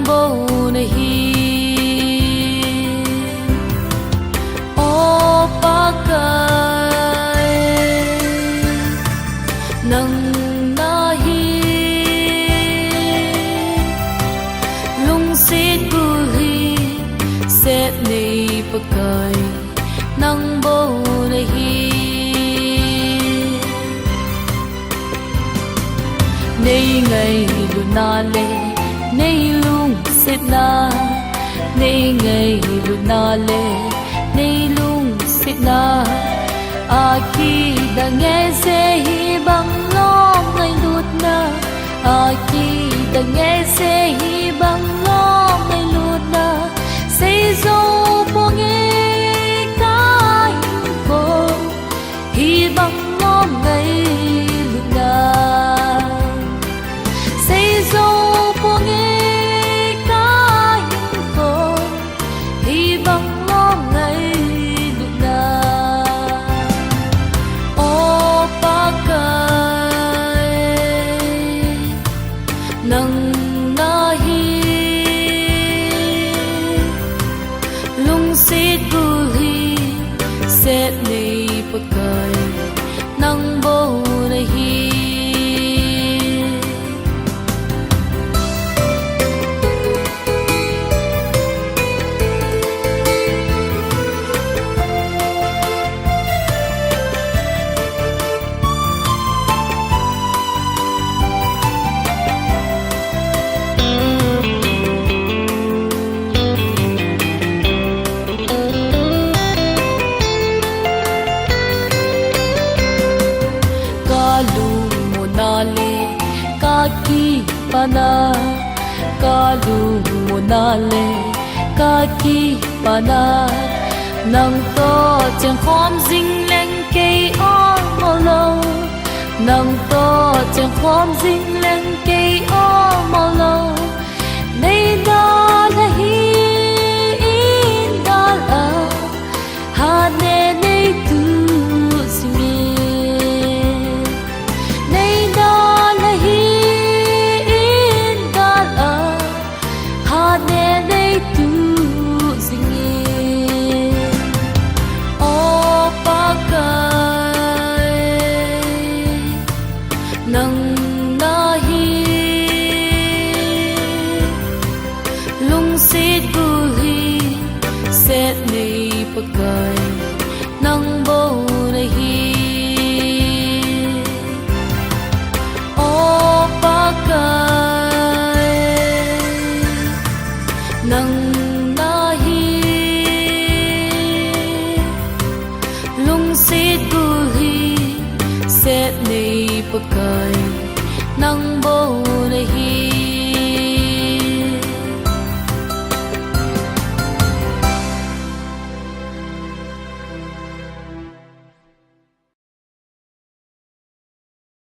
bố nahi ô pa kai nang nahi lung sit buli set nei pa kai nang bố nahi nei ngai lu na le nei lung sit na nei ngai lu na le nei lung sit na aki da nghe se hi bang lom ngai lut na aki da nghe se hi bang lom ngai lut na sei zo po nghe kai po hi bang lom ngai lut na sei zo po nghe kai po hi bang lom ngai lut na ô pa kai nang nahi lung sit buli set nei pa kai nang bố nahi kaki pana kalu monale kaki pana nang to chang khom jing leng ke on molo nang to chang khom jing leng ke on molo nei da la hi in da la ha ne nei tu simi nei da la hi nang nahi lung sit buli set nei pa kai nang bố nahi ô pa kai nang nahi lung sit buli set nei pa kai nang bố nahi